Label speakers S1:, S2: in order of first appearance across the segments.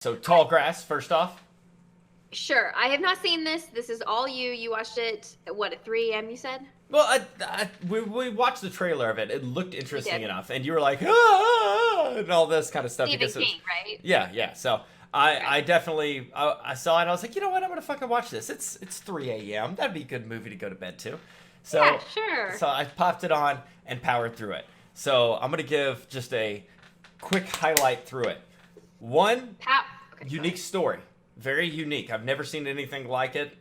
S1: So Tall Grass, first off.
S2: Sure. I have not seen this. This is all you. You watched it at what, at 3 a.m. you said?
S1: Well, we watched the trailer of it. It looked
S2: We
S1: interesting
S2: did.
S1: enough, and you were like, ah, and all this kind of stuff
S2: Stephen
S1: because it was,
S2: King, right?
S1: yeah. So I
S2: Right.
S1: definitely I saw it. I was like, you know what? I'm gonna fucking watch this. It's 3 a.m. That'd be a good movie to go to bed to.
S2: Yeah,
S1: So
S2: sure.
S1: so I popped it on and powered through it. So I'm gonna give just a quick highlight through it. One
S2: How? Okay, go
S1: unique
S2: ahead.
S1: story, very unique. I've never seen anything like it.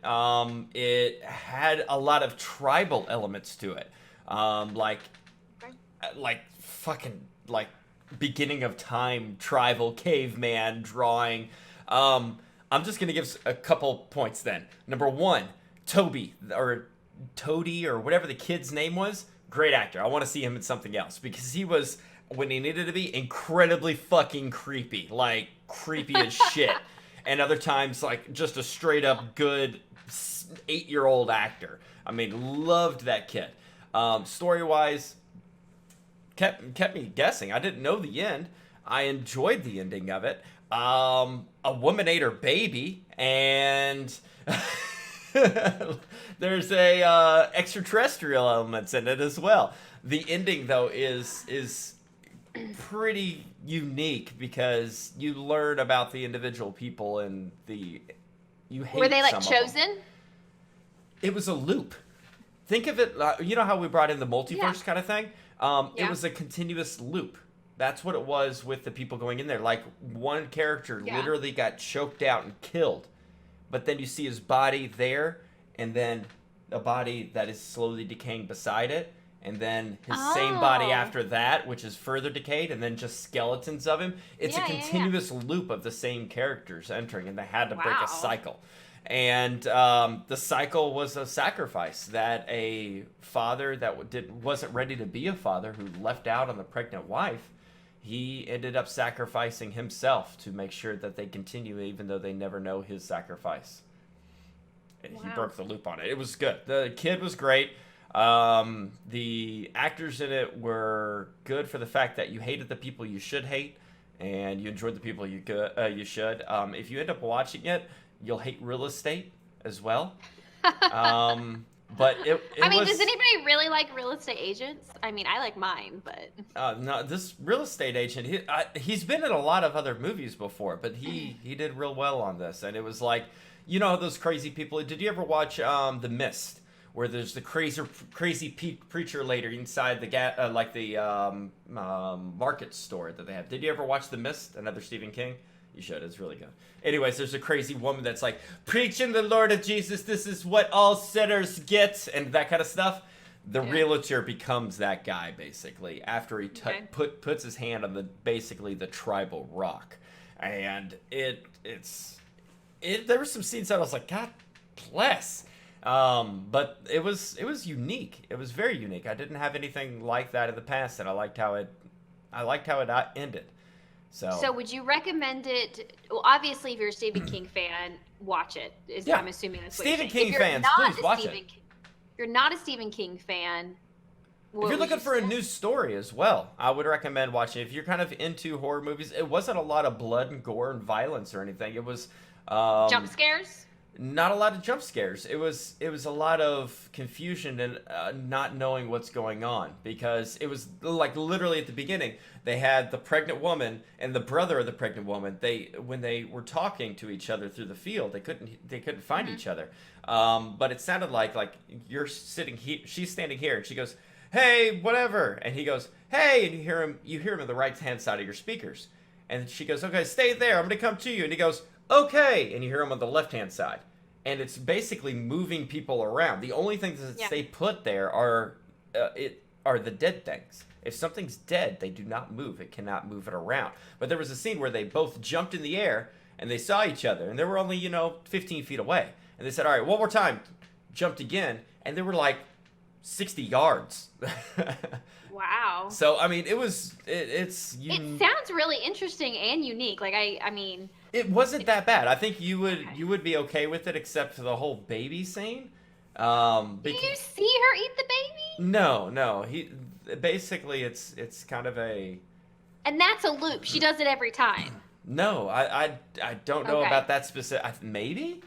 S1: It had a lot of tribal elements to it, um, like
S2: Okay.
S1: like fucking like beginning of time tribal caveman drawing. I'm just gonna give a couple points then. Number one, Toby or Toady or whatever the kid's name was, great actor. I want to see him in something else because he was, when he needed to be, incredibly fucking creepy, like creepy as shit. And other times, like just a straight up good 8-year-old actor. I mean, loved that kid. Story wise, kept me guessing. I didn't know the end. I enjoyed the ending of it. A woman ate her baby, and there's a extraterrestrial elements in it as well. The ending though is pretty unique because you learn about the individual people and the you
S2: Were
S1: hate
S2: they like
S1: some of them.
S2: chosen?
S1: It was a loop. Think of it, you know how we brought in the
S2: Yeah.
S1: multiverse kind of thing? It
S2: Yeah.
S1: was a continuous loop. That's what it was with the people going in there. Like, one character
S2: Yeah.
S1: literally got choked out and killed. But then you see his body there, and then a body that is slowly decaying beside it. And then his same body
S2: Oh.
S1: after that, which is further decayed, and then just skeletons of him. It's a
S2: Yeah, yeah, yeah.
S1: continuous loop of the same characters entering, and they had to break a
S2: Wow.
S1: cycle. And the cycle was a sacrifice that a father that wasn't ready to be a father, who left out on the pregnant wife, he ended up sacrificing himself to make sure that they continue, even though they never know his sacrifice. And he
S2: Wow.
S1: broke the loop on it. It was good. The kid was great. The actors in it were good for the fact that you hated the people you should hate, and you enjoyed the people you should. If you end up watching it, you'll hate real estate as well. But it
S2: I mean,
S1: was.
S2: does anybody really like real estate agents? I mean, I like mine, but
S1: No, this real estate agent, he's been in a lot of other movies before, but he did real well on this. And it was like, you know, those crazy people. Did you ever watch The Mist, where there's the crazy preacher later inside the market store that they have? Did you ever watch The Mist? Another Stephen King? You should. It's really good. Anyways, there's a crazy woman that's like, preaching the Lord of Jesus, this is what all sinners get, and that kind of stuff. The
S2: Yeah.
S1: realtor becomes that guy, basically, after he
S2: Okay.
S1: puts his hand on basically the tribal rock. And there were some scenes that I was like, God bless. But it was unique. It was very unique. I didn't have anything like that in the past, and I liked how it ended.
S2: so would you recommend it? Well, obviously, if you're a Stephen King fan, watch it.
S1: Yeah.
S2: I'm assuming that's what
S1: Stephen
S2: you're saying.
S1: King
S2: If you're
S1: fans,
S2: not
S1: please
S2: a
S1: watch
S2: Stephen
S1: it.
S2: King- If you're not a Stephen King fan, what
S1: If you're
S2: would
S1: looking
S2: you
S1: for a
S2: say?
S1: new story as well, I would recommend watching it. If you're kind of into horror movies, it wasn't a lot of blood and gore and violence or anything. It was
S2: Jump scares?
S1: not a lot of jump scares. It was a lot of confusion and not knowing what's going on, because it was like literally at the beginning they had the pregnant woman and the brother of the pregnant woman. When they were talking to each other through the field, they couldn't find each other. But it sounded like you're sitting here, she's standing here, and she goes, "Hey, whatever," and he goes, "Hey," and you hear him on the right hand side of your speakers, and she goes, "Okay, stay there. I'm gonna come to you," and he goes, "Okay," and you hear him on the left hand side. And it's basically moving people around. The only things that
S2: Yeah.
S1: stay put there are the dead things. If something's dead, they do not move. It cannot move it around. But there was a scene where they both jumped in the air and they saw each other, and they were only 15 feet away. And they said, "All right, one more time." Jumped again, and they were like 60 yards.
S2: Wow.
S1: So I mean, it's
S2: It sounds really interesting and unique. Like I mean,
S1: it wasn't that bad. I think you would be okay with it, except for the whole baby scene.
S2: do you see her eat the baby?
S1: No. Basically it's kind of a
S2: And that's a loop. She does it every time.
S1: No, I don't know
S2: Okay.
S1: about that specific. Maybe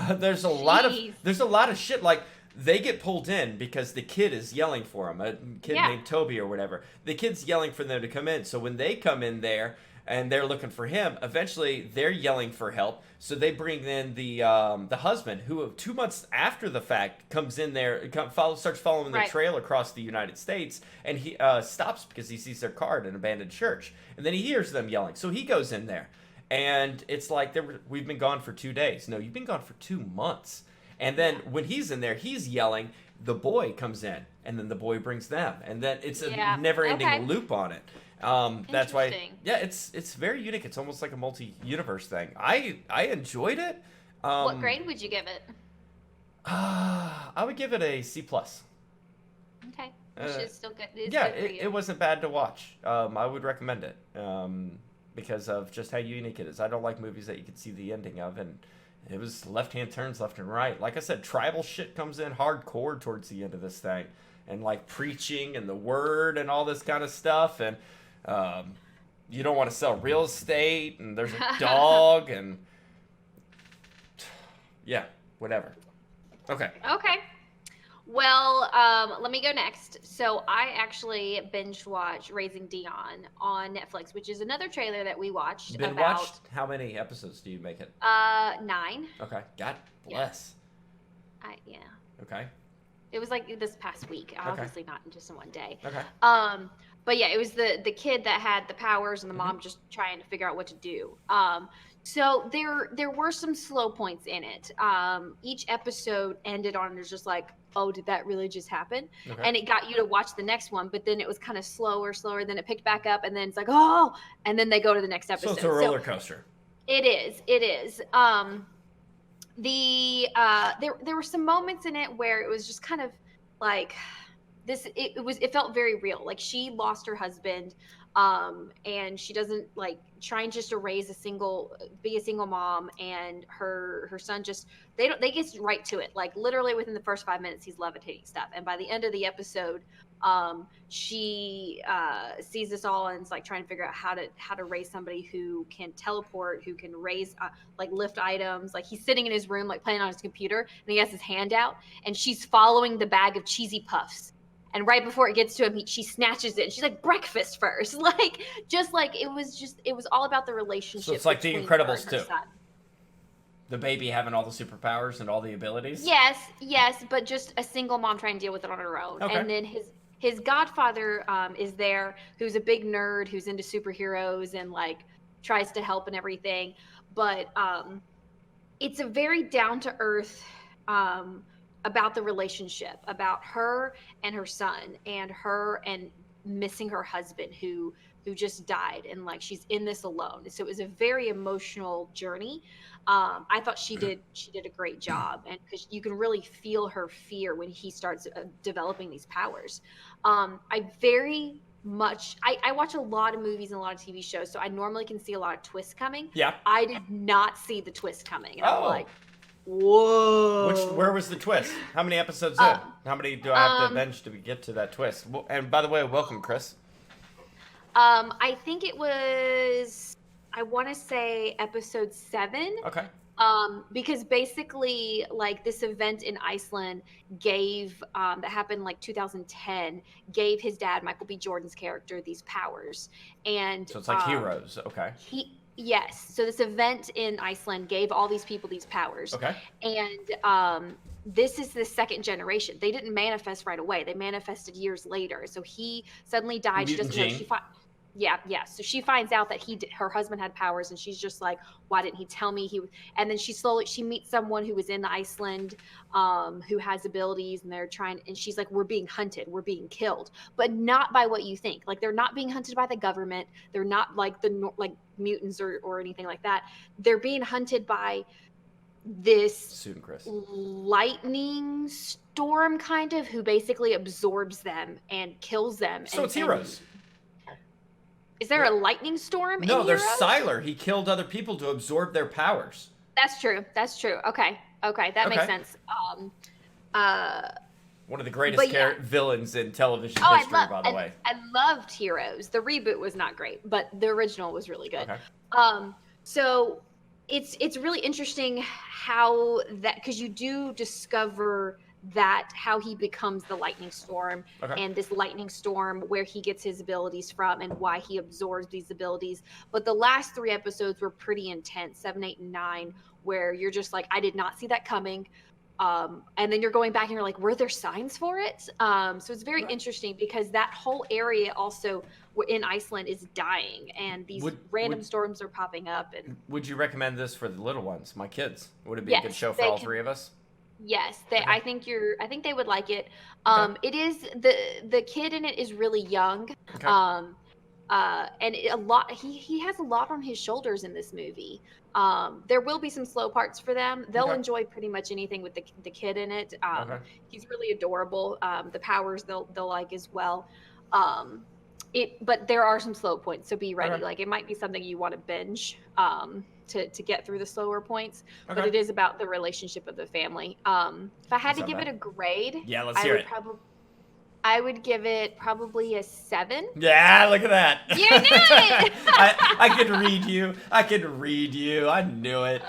S1: there's a lot of
S2: Jeez.
S1: shit. Like they get pulled in because the kid is yelling for him. A kid
S2: Yeah.
S1: named Toby or whatever. The kid's yelling for them to come in. So when they come in there and they're looking for him, eventually they're yelling for help. So they bring in the husband, who 2 months after the fact comes in there, starts following the
S2: Right.
S1: trail across the United States, and he stops because he sees their car at an abandoned church, and then he hears them yelling. So he goes in there, and it's like we've been gone for 2 days. No, you've been gone for 2 months. And then when he's in there, he's yelling. The boy comes in, and then the boy brings them, and then it's a
S2: Yeah.
S1: never-ending
S2: Okay.
S1: loop on it. That's why,
S2: Interesting.
S1: yeah, it's very unique. It's almost like a multi-universe thing. I enjoyed it.
S2: What grade would you give it?
S1: I would give it a C plus.
S2: Okay. Which is still good. It's
S1: Yeah,
S2: good for you.
S1: it wasn't bad to watch. I would recommend it because of just how unique it is. I don't like movies that you can see the ending of, and it was left-hand turns left and right. Like I said, tribal shit comes in hardcore towards the end of this thing, and like preaching and the word and all this kind of stuff, and you don't want to sell real estate, and there's a dog, and yeah, whatever. Okay.
S2: Okay. Well, let me go next. So I actually binge watched Raising Dion on Netflix, which is another trailer that we watched
S1: Been
S2: about
S1: watched? How many episodes do you make it?
S2: 9.
S1: Okay. God bless.
S2: Yeah.
S1: Okay.
S2: It was like this past week, obviously not in just in one day.
S1: Okay.
S2: But yeah, it was the kid that had the powers and the mom just trying to figure out what to do. So there were some slow points in it. Each episode ended on it's just like, oh, did that really just happen?
S1: Okay.
S2: And it got you to watch the next one, but then it was kind of slower, then it picked back up, and then it's like, oh, and then they go to the next episode.
S1: So it's a roller coaster.
S2: It is. There were some moments in it where it was just kind of like this. It felt very real. Like she lost her husband, and she doesn't like trying just to be a single mom, and her son just they get right to it. Like literally within the first 5 minutes, he's levitating stuff, and by the end of the episode, she sees this all and is like trying to figure out how to raise somebody who can teleport, who can raise like lift items. Like he's sitting in his room like playing on his computer, and he has his hand out, and she's following the bag of cheesy puffs. And right before it gets to him, she snatches it. And she's like, breakfast first. Like, just like, it was all about the relationship.
S1: So it's like The
S2: between her
S1: Incredibles
S2: and her
S1: too.
S2: son.
S1: The baby having all the superpowers and all the abilities?
S2: Yes, but just a single mom trying to deal with it on her own.
S1: Okay.
S2: And then his godfather is there, who's a big nerd, who's into superheroes and like tries to help and everything. But it's a very down to earth about the relationship, about her and her son, and her and missing her husband who just died, and like she's in this alone. So it was a very emotional journey. I thought she did a great job, and because you can really feel her fear when he starts developing these powers. I watch a lot of movies and a lot of TV shows, so I normally can see a lot of twists coming.
S1: Yeah.
S2: I did not see the twist coming, and I'm
S1: Oh.
S2: like, whoa.
S1: Where was the twist? How many episodes in? How many do I have to binge to get to that twist? And by the way, welcome, Chris.
S2: I think it was, I want to say episode 7.
S1: Okay.
S2: Because basically, like this event in Iceland gave that happened like 2010 gave his dad, Michael B. Jordan's character, these powers, and
S1: So it's like heroes. Okay.
S2: Yes. So this event in Iceland gave all these people these powers.
S1: Okay.
S2: And this is the second generation. They didn't manifest right away. They manifested years later. So he suddenly died.
S1: Mutant
S2: She doesn't
S1: gene.
S2: know. Yeah. So she finds out that her husband had powers, and she's just like, why didn't he tell me? And then she meets someone who was in Iceland, who has abilities, and and she's like, we're being hunted, we're being killed, but not by what you think. Like they're not being hunted by the government. They're not like like mutants or anything like that. They're being hunted by this
S1: Student Chris.
S2: lightning storm kind of, who basically absorbs them and kills them.
S1: So it's heroes.
S2: Is there a lightning storm?
S1: No,
S2: in
S1: there's
S2: Heroes?
S1: Sylar. He killed other people to absorb their powers.
S2: That's true. Okay, that makes sense.
S1: One of the greatest villains in television
S2: Oh,
S1: history, by the way.
S2: I loved Heroes. The reboot was not great, but the original was really good.
S1: Okay.
S2: So it's really interesting how that, because you do discover that how he becomes the lightning storm,
S1: Okay.
S2: and this lightning storm, where he gets his abilities from and why he absorbs these abilities. But the last three episodes were pretty intense, 7, 8, and 9, where you're just like, I did not see that coming. And then you're going back and you're like, were there signs for it? So it's very
S1: Okay.
S2: interesting, because that whole area also in Iceland is dying, and these random storms are popping up. And
S1: would you recommend this for the little ones, my kids? Would it be a good
S2: yes,
S1: show for all three of us?
S2: yes,
S1: Okay.
S2: I think they would like it.
S1: Okay.
S2: It is the kid in it is really young.
S1: Okay.
S2: And he has a lot on his shoulders in this movie. There will be some slow parts for them. They'll
S1: Okay.
S2: enjoy pretty much anything with the kid in it.
S1: Okay.
S2: He's really adorable. The powers they'll like as well. But there are some slow points, so be ready.
S1: Okay.
S2: Like, it might be something you want to binge to get through the slower points.
S1: Okay.
S2: But it is about the relationship of the family. If I had
S1: That's
S2: to
S1: not
S2: give
S1: bad.
S2: it a grade,
S1: Yeah, let's hear it.
S2: I would give it probably a 7.
S1: Yeah, look at that.
S2: You knew it!
S1: I could read you. I knew it.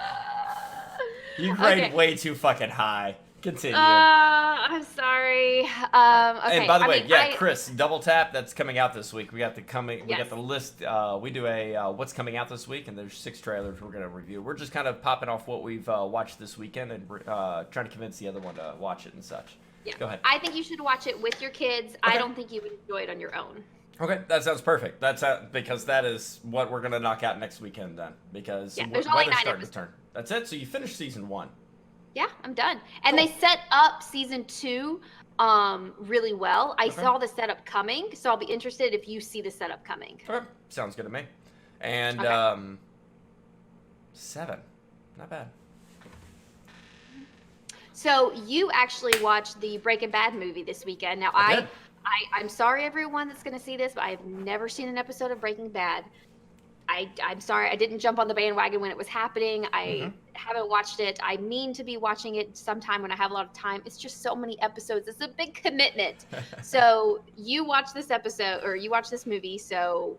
S1: You grade
S2: Okay.
S1: way too fucking high. Continue.
S2: I'm sorry. Okay.
S1: And by the way,
S2: I
S1: Chris, double tap. That's coming out this week. We got the
S2: Yes.
S1: list. We do a what's coming out this week, and there's 6 trailers we're gonna review. We're just kind of popping off what we've watched this weekend, and we're trying to convince the other one to watch it and such.
S2: Yeah.
S1: Go ahead.
S2: I think you should watch it with your kids.
S1: Okay.
S2: I don't think you would enjoy it on your own.
S1: Okay, that sounds perfect. That's because that is what we're gonna knock out next weekend then. Because
S2: there's only
S1: weather's
S2: 9
S1: starting to
S2: episodes.
S1: turn. That's it. So you finished season 1.
S2: Yeah, I'm done. And
S1: Cool.
S2: they set up season 2 really well. I
S1: Okay.
S2: saw the setup coming, so I'll be interested if you see the setup coming.
S1: Okay, sounds good to me. And
S2: Okay.
S1: 7, not bad.
S2: So you actually watched the Breaking Bad movie this weekend. Now
S1: I did.
S2: I'm sorry everyone that's going to see this, but I've never seen an episode of Breaking Bad. I'm sorry I didn't jump on the bandwagon when it was happening. I haven't watched it. I mean to be watching it sometime when I have a lot of time. It's just so many episodes. It's a big commitment. So you watch this episode, or you watch this movie, so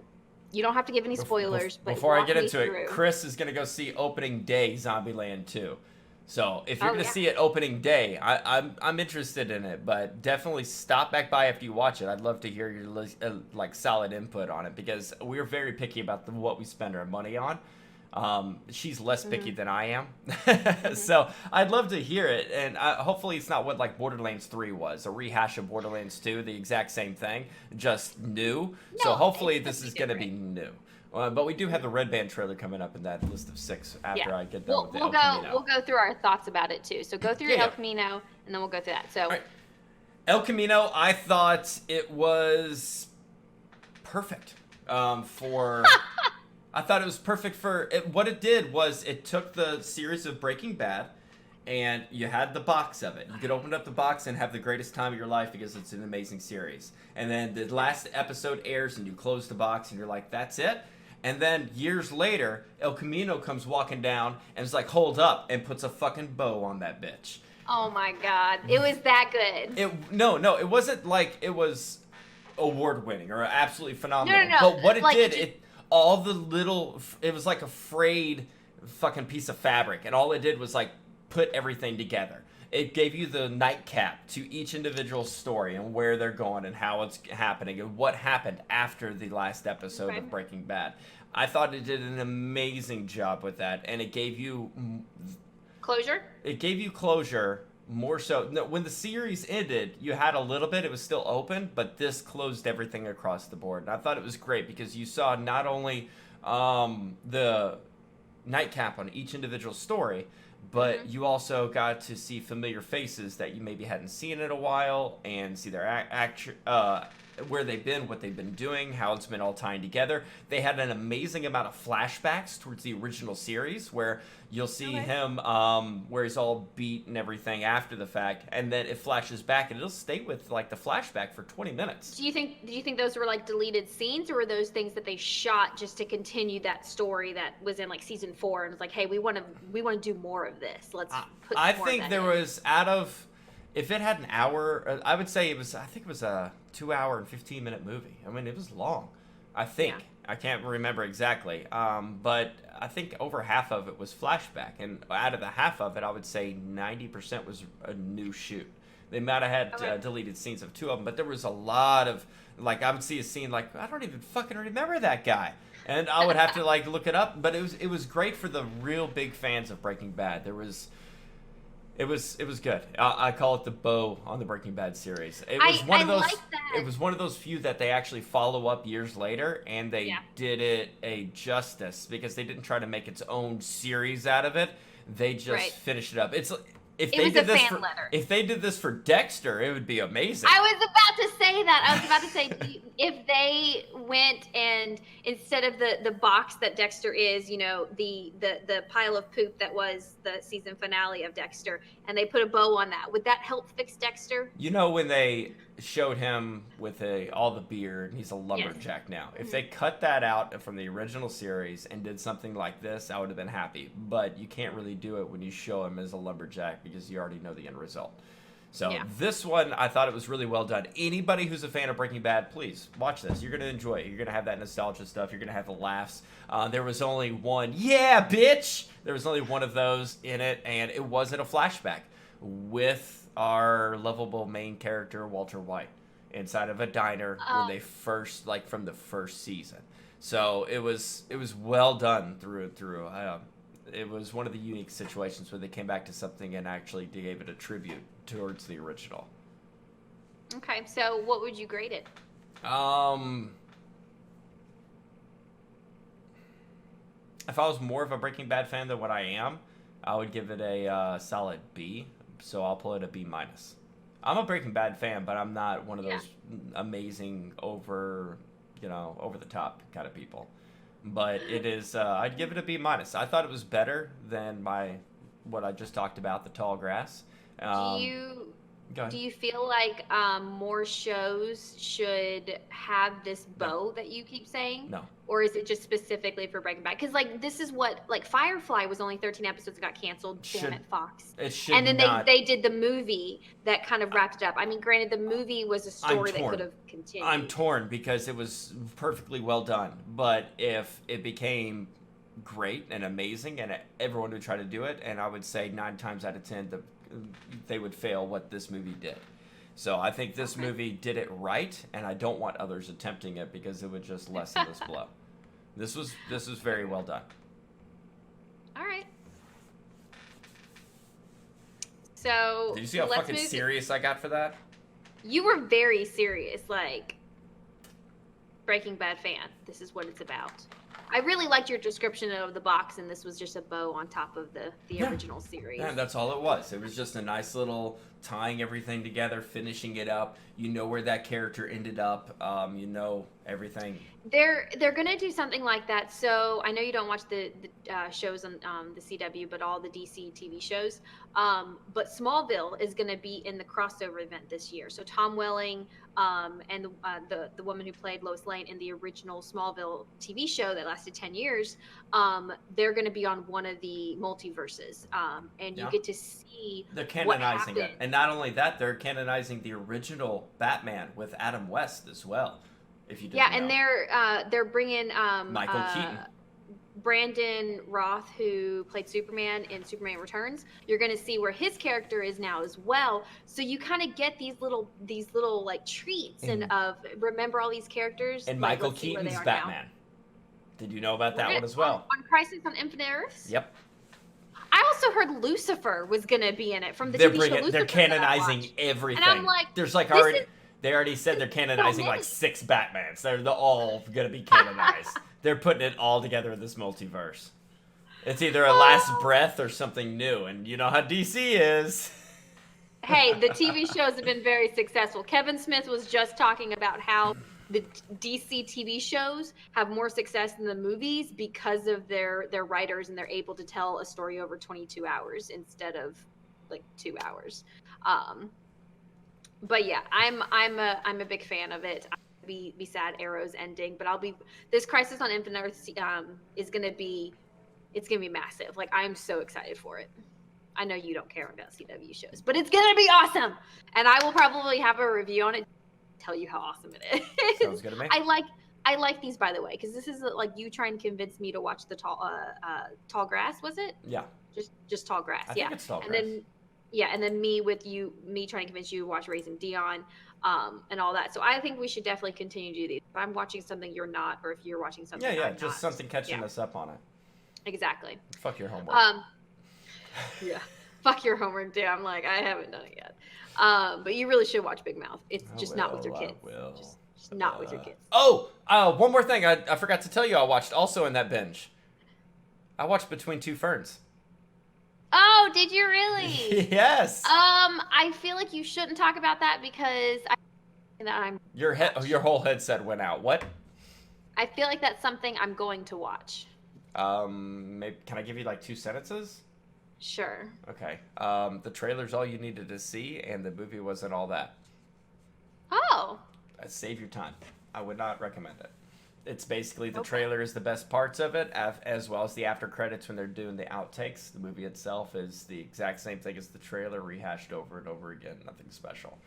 S2: you don't have to give any spoilers. But
S1: Before I
S2: walk
S1: get
S2: me
S1: into it,
S2: through.
S1: Chris is gonna go see opening day Zombieland 2. So if you're
S2: Oh,
S1: gonna
S2: yeah.
S1: see it opening day, I'm interested in it, but definitely stop back by after you watch it. I'd love to hear your like solid input on it, because we're very picky about what we spend our money on. She's less picky than I am, so I'd love to hear it. And hopefully it's not what like Borderlands 3 was, a rehash of Borderlands 2, the exact same thing, just new. So
S2: No,
S1: hopefully
S2: it's
S1: this is
S2: gonna
S1: gonna
S2: be
S1: be new. But we do have the Red Band trailer coming up in that list of 6 after I get done with the El Camino.
S2: We'll go through our thoughts about it too. So go through
S1: Yeah.
S2: El Camino, and then we'll go through that. So
S1: Right. El Camino, I thought it was perfect for. I thought it was perfect for it. What it did was it took the series of Breaking Bad, and you had the box of it. You could open up the box and have the greatest time of your life because it's an amazing series. And then the last episode airs, and you close the box, and you're like, "That's it." And then years later, El Camino comes walking down and is like, "Hold up," and puts a fucking bow on that bitch.
S2: oh my God, it was that good.
S1: No, it wasn't like it was award winning or absolutely phenomenal.
S2: No.
S1: But what it
S2: Like,
S1: did,
S2: it
S1: it was like a frayed fucking piece of fabric, and all it did was like put everything together. It gave you the nightcap to each individual story and where they're going and how it's happening and what happened after the last episode
S2: Okay.
S1: of Breaking Bad. I thought it did an amazing job with that, and it gave you
S2: Closure.
S1: closure more so. No, when the series ended, you had a little bit, it was still open, but this closed everything across the board. And I thought it was great because you saw not only the nightcap on each individual story, but you also got to see familiar faces that you maybe hadn't seen in a while, and see their where they've been, what they've been doing, how it's been all tying together. They had an amazing amount of flashbacks towards the original series, where you'll see him where he's all beat and everything after the fact, and then it flashes back, and it'll stay with like the flashback for 20 minutes.
S2: Do you think those were like deleted scenes, or were those things that they shot just to continue that story that was in like season 4 and was like, hey, we want to do more of this. Let's put
S1: I
S2: more
S1: think
S2: of that
S1: there
S2: in.
S1: was if it had an hour, I would say I think it was a 2 hour and 15-minute movie. I mean, it was long. I think. I can't remember exactly, but I think over half of it was flashback, and out of the half of it, I would say 90% was a new shoot. They might have had
S2: Okay.
S1: deleted scenes of two of them, but there was a lot of like I would see a scene like I don't even fucking remember that guy, and I would have to like look it up. But it was great for the real big fans of Breaking Bad. It was good. I call it the bow on the Breaking Bad series. It was one
S2: I
S1: of those.
S2: like that.
S1: It was one of those few that they actually follow up years later, and they
S2: Yeah.
S1: did it a justice because they didn't try to make its own series out of it. They just
S2: Right.
S1: finished it up. It's if
S2: It
S1: they
S2: was
S1: did
S2: a
S1: this
S2: fan
S1: for
S2: letter.
S1: if they did this for Dexter, it would be amazing.
S2: I was about to say that. I was about to say if they went and instead of the box that Dexter is, you know, the pile of poop that was the season finale of Dexter, and they put a bow on that, would that help fix Dexter?
S1: You know when they showed him with all the beard, he's a
S2: Yes.
S1: lumberjack now. If
S2: Mhm.
S1: they cut that out from the original series and did something like this, I would have been happy. But you can't really do it when you show him as a lumberjack because you already know the end result. So
S2: Yeah.
S1: this one, I thought it was really well done. Anybody who's a fan of Breaking Bad, please watch this. You're gonna enjoy it. You're gonna have that nostalgia stuff. You're gonna have the laughs. There was only one, yeah, bitch. There was only one of those in it, and it wasn't a flashback with our lovable main character Walter White inside of a diner when they first, like, from the first season. So it was well done through and through. It was one of the unique situations where they came back to something and actually gave it a tribute towards the original.
S2: Okay, so what would you grade it?
S1: If I was more of a Breaking Bad fan than what I am, I would give it a solid B. So I'll pull it a B minus. I'm a Breaking Bad fan, but I'm not one of those amazing over the top kind of people. But it is. I'd give it a B minus. I thought it was better than what I just talked about, the tall grass.
S2: Do you
S1: Go ahead.
S2: do you feel like more shows should have this bow that you keep saying?
S1: No.
S2: Or is it just specifically for Breaking Bad? Because like this is what like Firefly was only 13 episodes that got canceled. Damn it, Fox.
S1: It should
S2: And then
S1: not.
S2: they did the movie that kind of wrapped it up. I mean, granted, the movie was a story that
S1: torn.
S2: could have continued.
S1: I'm torn because it was perfectly well done. But if it became great and amazing and everyone would try to do it, and I would say 9 times out of 10 they would fail what this movie did. So I think this movie did it right, and I don't want others attempting it because it would just lessen this blow. This was very well done.
S2: All right. So
S1: Did you see how
S2: let's
S1: fucking
S2: move-
S1: serious I got for that?
S2: You were very serious, like Breaking Bad fan. This is what it's about. I really liked your description of the box, and this was just a bow on top of the
S1: Yeah.
S2: original series.
S1: Yeah, that's all it was. It was just a nice little tying everything together, finishing it up. You know where that character ended up. You know everything.
S2: They're gonna do something like that. So I know you don't watch the shows on the CW, but all the DC TV shows. But Smallville is gonna be in the crossover event this year. So Tom Welling and the woman who played Lois Lane in the original Smallville TV show that lasted 10 years, they're gonna be on one of the multiverses, and you
S1: Yeah.
S2: get to see
S1: They're
S2: what
S1: canonizing it.
S2: happened.
S1: And not only that, they're canonizing the original Batman with Adam West as well. If you didn't
S2: Yeah,
S1: know.
S2: and they're bringing
S1: Michael Keaton.
S2: Brandon Roth, who played Superman in Superman Returns. You're going to see where his character is now as well. So you kind of get these little like treats and of remember all these characters.
S1: And
S2: like,
S1: Michael
S2: let's see where they
S1: Keaton's
S2: are now.
S1: Batman. Did you know about that
S2: We're
S1: one
S2: gonna-
S1: as well?
S2: on Crisis on Infinite Earths.
S1: Yep.
S2: I also heard Lucifer was going to be in it from the
S1: They're
S2: TV show Lucifer.
S1: they're
S2: that I
S1: canonizing
S2: watched.
S1: everything.
S2: And I'm like,
S1: there's like
S2: this
S1: already
S2: is-
S1: they already said they're canonizing like
S2: many.
S1: 6 Batmans. They're all gonna be canonized. They're putting it all together in this multiverse. It's either a last breath or something new, and you know how DC is.
S2: Hey, the TV shows have been very successful. Kevin Smith was just talking about how the DC TV shows have more success than the movies because of their writers, and they're able to tell a story over 22 hours instead of like 2 hours. But yeah, I'm a big fan of it. I'll be sad Arrow's ending, but this Crisis on Infinite Earths is gonna be massive. Like I'm so excited for it. I know you don't care about CW shows, but it's gonna be awesome, and I will probably have a review on it, tell you how awesome it is.
S1: Sounds good to me.
S2: I I like these, by the way, because this is like you trying to convince me to watch the Tall Grass. Was it
S1: Yeah,
S2: just Tall Grass?
S1: I
S2: Yeah,
S1: think it's Tall
S2: and
S1: Grass.
S2: then me trying to convince you to watch Raising Dion, and all that. So I think we should definitely continue to do these. If I'm watching something you're not, or if you're watching
S1: Yeah,
S2: something
S1: yeah,
S2: I'm
S1: just
S2: not.
S1: something catching
S2: Yeah,
S1: us up on it.
S2: exactly.
S1: Fuck your homework.
S2: Um, yeah. Fuck your homework, too. I'm like, I haven't done it yet. But you really should watch Big Mouth. It's just not with your kids.
S1: I will.
S2: Just not with your kids.
S1: One more thing I forgot to tell you I watched also in that binge. I watched Between Two Ferns.
S2: Oh, did you really?
S1: Yes.
S2: I feel like you shouldn't talk about that because
S1: Your whole headset went out. What?
S2: I feel like that's something I'm going to watch.
S1: Maybe, can I give you like 2 sentences?
S2: Sure.
S1: Okay. The trailer's all you needed to see, and the movie wasn't all that.
S2: Oh.
S1: Save your time. I would not recommend it. It's basically the
S2: Okay.
S1: trailer is the best parts of it, as well as the after credits when they're doing the outtakes. The movie itself is the exact same thing as the trailer, rehashed over and over again. Nothing special.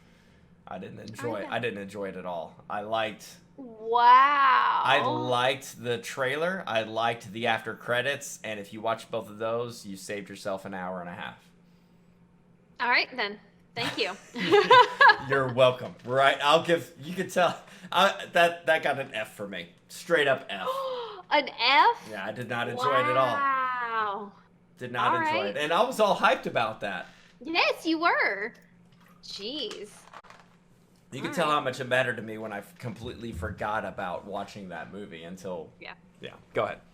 S1: I didn't enjoy it.
S2: Okay.
S1: I didn't enjoy it at all. I liked
S2: Wow.
S1: the trailer. I liked the after credits, and if you watch both of those, you saved yourself an hour and a half.
S2: All right then. Thank you.
S1: You're welcome. Right? You can tell that got an F for me. Straight up F.
S2: An F?
S1: Yeah, I did not enjoy it at all.
S2: Wow.
S1: Did not
S2: All
S1: enjoy
S2: right.
S1: it. And I was all hyped about that.
S2: Yes, you were. Jeez.
S1: You can
S2: All
S1: tell
S2: right.
S1: how much it mattered to me when I completely forgot about watching that movie until...
S2: Yeah.
S1: Yeah, go ahead.